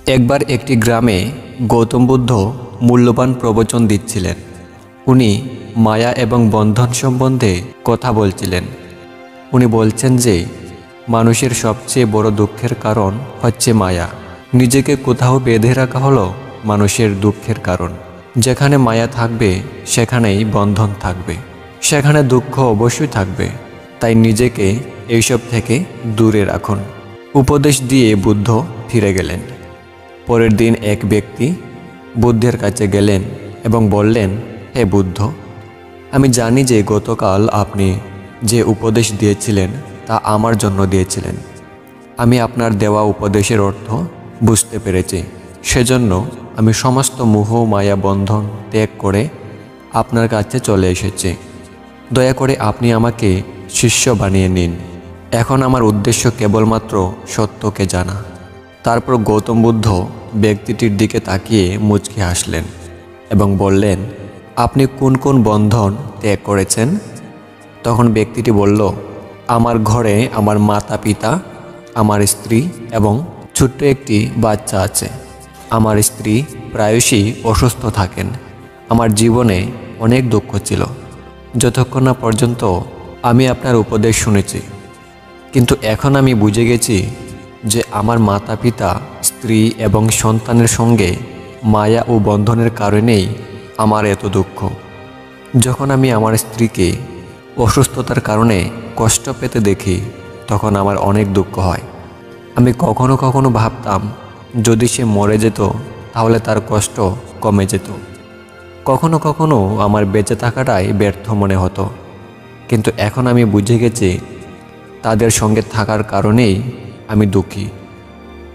একবার একটি গ্রামে গৌতম বুদ্ধ মূল্যবান প্রবচন দিচ্ছিলেন। উনি মায়া এবং বন্ধন সম্বন্ধে কথা বলছিলেন। উনি বলছেন যে মানুষের সবচেয়ে বড় দুঃখের কারণ হচ্ছে মায়া। নিজেকে কোথাও বেঁধে রাখা হলো মানুষের দুঃখের কারণ। যেখানে মায়া থাকবে সেখানেই বন্ধন থাকবে, সেখানে দুঃখ অবশ্যই থাকবে। তাই নিজেকে এইসব থেকে দূরে রাখুন। উপদেশ দিয়ে বুদ্ধ ফিরে গেলেন। পরের দিন এক ব্যক্তি বুদ্ধের কাছে গেলেন এবং বললেন, হে বুদ্ধ, আমি জানি যে গতকাল আপনি যে উপদেশ দিয়েছিলেন তা আমার জন্য দিয়েছিলেন। আমি আপনার দেওয়া উপদেশের অর্থ বুঝতে পেরেছি। সেজন্য আমি সমস্ত মোহ মায়া বন্ধন ত্যাগ করে আপনার কাছে চলে এসেছি। দয়া করে আপনি আমাকে শিষ্য বানিয়ে নিন। এখন আমার উদ্দেশ্য কেবলমাত্র সত্যকে জানা। তারপর গৌতম বুদ্ধ ব্যক্তিটির দিকে তাকিয়ে মুচকি হাসলেন এবং বললেন, আপনি কোন কোন বন্ধন ত্যাগ করেছেন? তখন ব্যক্তিটি বলল, আমার ঘরে আমার মাতা পিতা, আমার স্ত্রী এবং ছোট্ট একটি বাচ্চা আছে। আমার স্ত্রী প্রায়শই অসুস্থ থাকেন। আমার জীবনে অনেক দুঃখ ছিল যতক্ষণ না পর্যন্ত আমি আপনার উপদেশ শুনেছি। কিন্তু এখন আমি বুঝে গেছি যে আমার মাতা পিতা, স্ত্রী এবং সন্তানের সঙ্গে মায়া ও বন্ধনের কারণেই আমার এত দুঃখ। যখন আমি আমার স্ত্রীকে অসুস্থতার কারণে কষ্ট পেতে দেখি তখন আমার অনেক দুঃখ হয়। আমি কখনো কখনো ভাবতাম যদি সে মরে যেত তাহলে তার কষ্ট কমে যেত। কখনো কখনো আমার বেঁচে থাকাটাই ব্যর্থ মনে হতো। কিন্তু এখন আমি বুঝে গেছি তাদের সঙ্গে থাকার কারণেই আমি দুঃখী।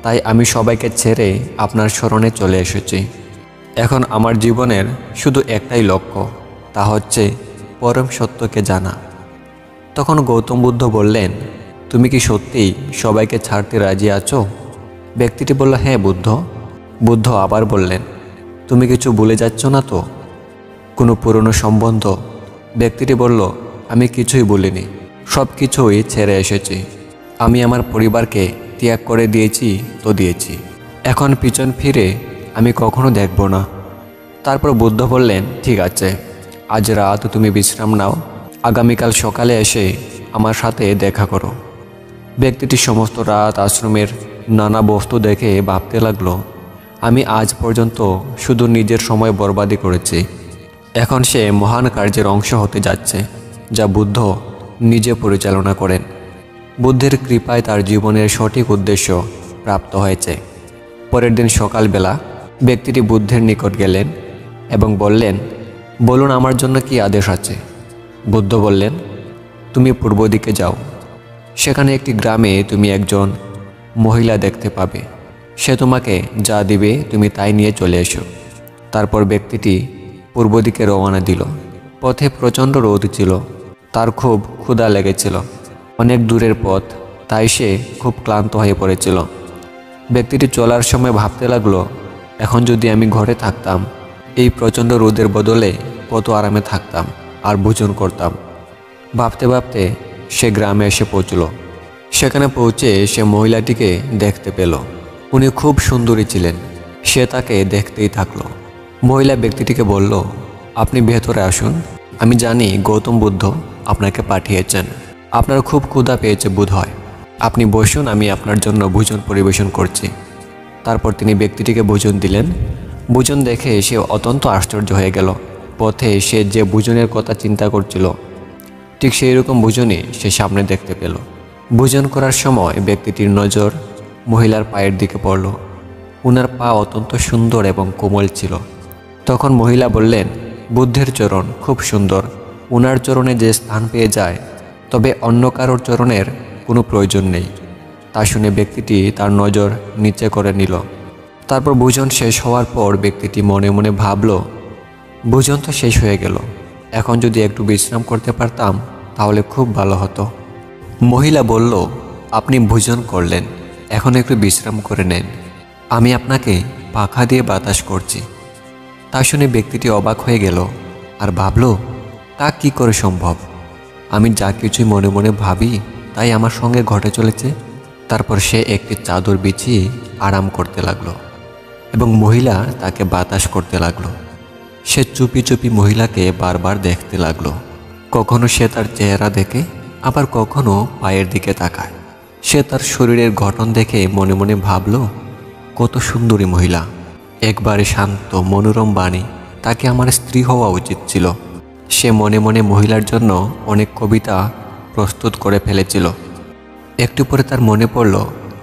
তাই আমি সবাইকে ছেড়ে আপনার শরণে চলে এসেছি। এখন আমার জীবনের শুধু একটাই লক্ষ্য, তা হচ্ছে পরম সত্যকে জানা। তখন গৌতম বুদ্ধ বললেন, তুমি কি সত্যিই সবাইকে ছাড়তে রাজি আছো? ব্যক্তিটি বলল, হ্যাঁ বুদ্ধ। বুদ্ধ আবার বললেন, তুমি কিছু ভুলে যাচ্ছ না তো? কোনো পুরনো সম্বন্ধ? ব্যক্তিটি বলল, আমি কিছুই ভুলিনি, সব কিছুই ছেড়ে এসেছি। আমি আমার পরিবারকে ত্যাগ করে দিয়েছি তো দিয়েছি, এখন পিছন ফিরে আমি কখনো দেখব না। তারপর বুদ্ধ বললেন, ঠিক আছে, আজ রাত তুমি বিশ্রাম নাও, আগামীকাল সকালে এসে আমার সাথে দেখা করো। ব্যক্তিটি সমস্ত রাত আশ্রমের নানা বস্তু দেখে ভাবতে লাগলো, আমি আজ পর্যন্ত শুধু নিজের সময় বরবাদি করেছি। এখন সে মহান কার্যের অংশ হতে যাচ্ছে যা বুদ্ধ নিজে পরিচালনা করেন। বুদ্ধের কৃপায় তার জীবনের সঠিক উদ্দেশ্য প্রাপ্ত হয়েছে। পরের দিন সকালবেলা ব্যক্তিটি বুদ্ধের নিকট গেলেন এবং বললেন, বলুন আমার জন্য কি আদেশ আছে? বুদ্ধ বললেন, তুমি পূর্ব দিকে যাও। সেখানে একটি গ্রামে তুমি একজন মহিলা দেখতে পাবে। সে তোমাকে যা দিবে তুমি তাই নিয়ে চলে এসো। তারপর ব্যক্তিটি পূর্ব দিকে রওনা দিল। পথে প্রচণ্ড রোদ ছিল। তার খুব ক্ষুধা লেগেছিল। অনেক দূরের পথ, তাই সে খুব ক্লান্ত হয়ে পড়েছিল। ব্যক্তিটি চলার সময় ভাবতে লাগলো, এখন যদি আমি ঘরে থাকতাম, এই প্রচণ্ড রোদের বদলে কত আরামে থাকতাম আর ভোজন করতাম। ভাবতে ভাবতে সে গ্রামে এসে পৌঁছল। সেখানে পৌঁছে সে মহিলাটিকে দেখতে পেল। উনি খুব সুন্দরী ছিলেন। সে তাকে দেখতেই থাকলো। মহিলা ব্যক্তিটিকে বলল, আপনি ভেতরে আসুন, আমি জানি গৌতম বুদ্ধ আপনাকে পাঠিয়েছেন। আপনার খুব ক্ষুধা পেয়েছে বোধ হয়, আপনি বসুন, আমি আপনার জন্য ভোজন পরিবেশন করছি। তারপর তিনি ব্যক্তিটিকে ভোজন দিলেন। ভোজন দেখে সে অত্যন্ত আশ্চর্য হয়ে গেল। পথে সে যে ভোজনের কথা চিন্তা করছিল ঠিক সেই রকম ভোজনই সে সামনে দেখতে পেল। ভোজন করার সময় ব্যক্তিটির নজর মহিলার পায়ের দিকে পড়ল। উনার পা অত্যন্ত সুন্দর এবং কোমল ছিল। তখন মহিলা বললেন, বুদ্ধের চরণ খুব সুন্দর, উনার চরণে যে স্থান পেয়ে যায়, তবে অন্য কারোর চরণের কোনো প্রয়োজন নেই। তা শুনে ব্যক্তিটি তার নজর নিচে করে নিল। তারপর ভোজন শেষ হওয়ার পর ব্যক্তিটি মনে মনে ভাবল, ভোজন তো শেষ হয়ে গেল, এখন যদি একটু বিশ্রাম করতে পারতাম তাহলে খুব ভালো হতো। মহিলা বলল, আপনি ভোজন করলেন, এখন একটু বিশ্রাম করে নেন, আমি আপনাকে পাখা দিয়ে বাতাস করছি। তা শুনে ব্যক্তিটি অবাক হয়ে গেল আর ভাবল, তা কি করে সম্ভব? আমি যা কিছুই মনে মনে ভাবি তাই আমার সঙ্গে ঘটে চলেছে। তারপর সে একটি চাদর বিছিয়ে আরাম করতে লাগলো। এবং মহিলা তাকে বাতাস করতে লাগলো। সে চুপি চুপি মহিলাকে বারবার দেখতে লাগলো। কখনো সে তার চেহারা দেখে, আবার কখনো পায়ের দিকে তাকায়। সে তার শরীরের গঠন দেখে মনে মনে ভাবল, কত সুন্দরী মহিলা, একবারে শান্ত মনোরম বাণী, তাকে আমার স্ত্রী হওয়া উচিত ছিল। সে মনে মনে মহিলার জন্য অনেক কবিতা প্রস্তুত করে ফেলেছিল। একটু পরে তার মনে পড়ল,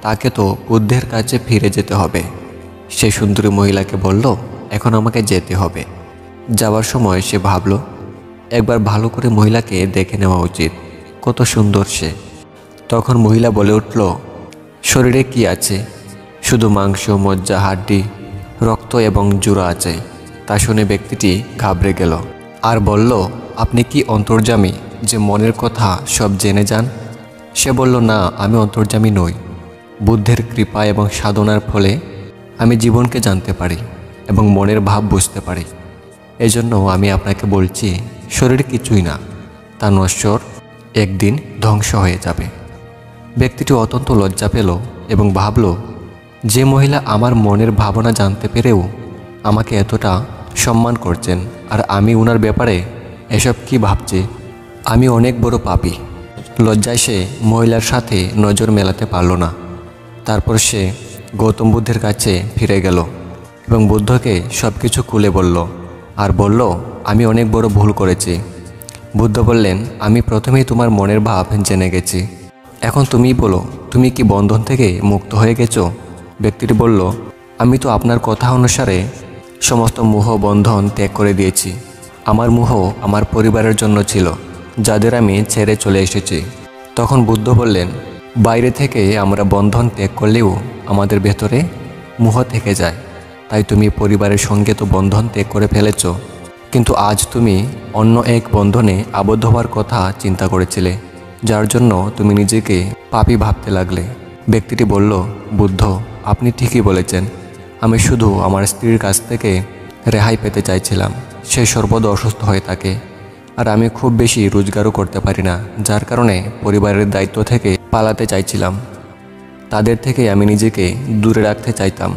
তাকে তো বুদ্ধের কাছে ফিরে যেতে হবে। সে সুন্দরী মহিলাকে বলল, এখন আমাকে যেতে হবে। যাওয়ার সময় সে ভাবল, একবার ভালো করে মহিলাকে দেখে নেওয়া উচিত, কত সুন্দর সে। তখন মহিলা বলে উঠল, শরীরে কি আছে? শুধু মাংস, মজ্জা, হাড্ডি, রক্ত এবং জোড়া আছে। তা শুনে ব্যক্তিটি ঘাবড়ে গেল আর বলল, আপনি কি অন্তর্যামী যে মনের কথা সব জেনে যান? সে বলল, না, আমি অন্তর্যামী নই। বুদ্ধের কৃপা এবং সাধনার ফলে আমি জীবনকে জানতে পারি এবং মনের ভাব বুঝতে পারি। এজন্য আমি আপনাকে বলছি, শরীর কিছুই না, তা নশ্বর, একদিন ধ্বংস হয়ে যাবে। ব্যক্তিটি অত্যন্ত লজ্জা পেল এবং ভাবল, যে মহিলা আমার মনের ভাবনা জানতে পেরেও আমাকে এতটা সম্মান করছেন, আর আমি উনার ব্যাপারে এসব কি ভাবছি? আমি অনেক বড় পাপী। লজ্জায় সে মহিলার সাথে নজর মেলাতে পারল না। তারপর সে গৌতম বুদ্ধের কাছে ফিরে গেল এবং বুদ্ধকে সব কিছু খুলে বলল আর বলল, আমি অনেক বড় ভুল করেছি। বুদ্ধ বললেন, আমি প্রথমেই তোমার মনের ভাব জেনে গেছি। এখন তুমিই বলো, তুমি কি বন্ধন থেকে মুক্ত হয়ে গেছো? ব্যক্তিটি বলল, আমি তো আপনার কথা অনুসারে সমস্ত মোহ বন্ধন ত্যাগ করে দিয়েছি। আমার মোহ আমার পরিবারের জন্য ছিল, যাদের আমি ছেড়ে চলে এসেছি। তখন বুদ্ধ বললেন, বাইরে থেকে আমরা বন্ধন ত্যাগ করলেও আমাদের ভেতরে মোহ থেকে যায়। তাই তুমি পরিবারের সঙ্গে তো বন্ধন ত্যাগ করে ফেলেছ, কিন্তু আজ তুমি অন্য এক বন্ধনে আবদ্ধ হওয়ার কথা চিন্তা করেছিলে, যার জন্য তুমি নিজেকে পাপী ভাবতে লাগলে। ব্যক্তিটি বলল, বুদ্ধ, আপনি ঠিকই বলেছেন। আমি শুধু আমার স্ত্রীর কাছ থেকে রেহাই পেতে চাইছিলাম। সে সর্বদা অসুস্থ হয়ে থাকে, আর আমি খুব বেশি রোজগারও করতে পারি না, যার কারণে পরিবারের দায়িত্ব থেকে পালাতে চাইছিলাম। তাদের থেকে আমি নিজেকে দূরে রাখতে চাইতাম।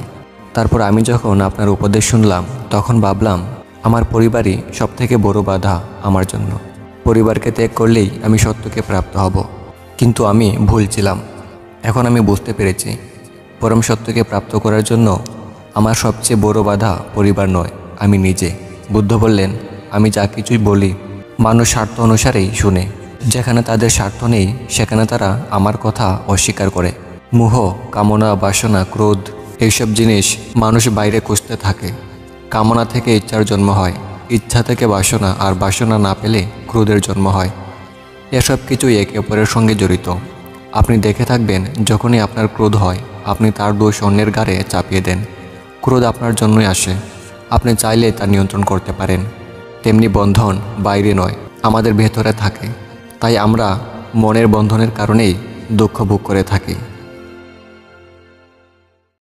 তারপর আমি যখন আপনার উপদেশ শুনলাম, তখন ভাবলাম, আমার পরিবারই সবথেকে বড় বাধা আমার জন্য। পরিবারকে ত্যাগ করলেই আমি সত্যকে প্রাপ্ত হব। কিন্তু আমি ভুল ছিলাম। এখন আমি বুঝতে পেরেছি, পরম সত্যকে প্রাপ্ত করার জন্য আমার সবচেয়ে বড় বাধা পরিবার নয়, আমি নিজে। বুদ্ধ বললেন, আমি যা কিছুই বলি মানুষ স্বার্থ অনুসারেই শুনে। যেখানে তাদের স্বার্থ নেই, সেখানে তারা আমার কথা অস্বীকার করে। মোহ, কামনা, বাসনা, ক্রোধ, এইসব জিনিস মানুষ বাইরে খুঁজতে থাকে। কামনা থেকে ইচ্ছার জন্ম হয়, ইচ্ছা থেকে বাসনা, আর বাসনা না পেলে ক্রোধের জন্ম হয়। এসব কিছুই একে অপরের সঙ্গে জড়িত। আপনি দেখে থাকবেন, যখনই আপনার ক্রোধ হয়, আপনি তার দোষ অন্যের ঘাড়ে চাপিয়ে দেন। ক্রোধ আপনার জন্যই আসে, আপনি চাইলে তা নিয়ন্ত্রণ করতে পারেন। তেমনি বন্ধন বাইরে নয়, আমাদের ভেতরে থাকে। তাই আমরা মনের বন্ধনের কারণেই দুঃখ ভোগ করে থাকি।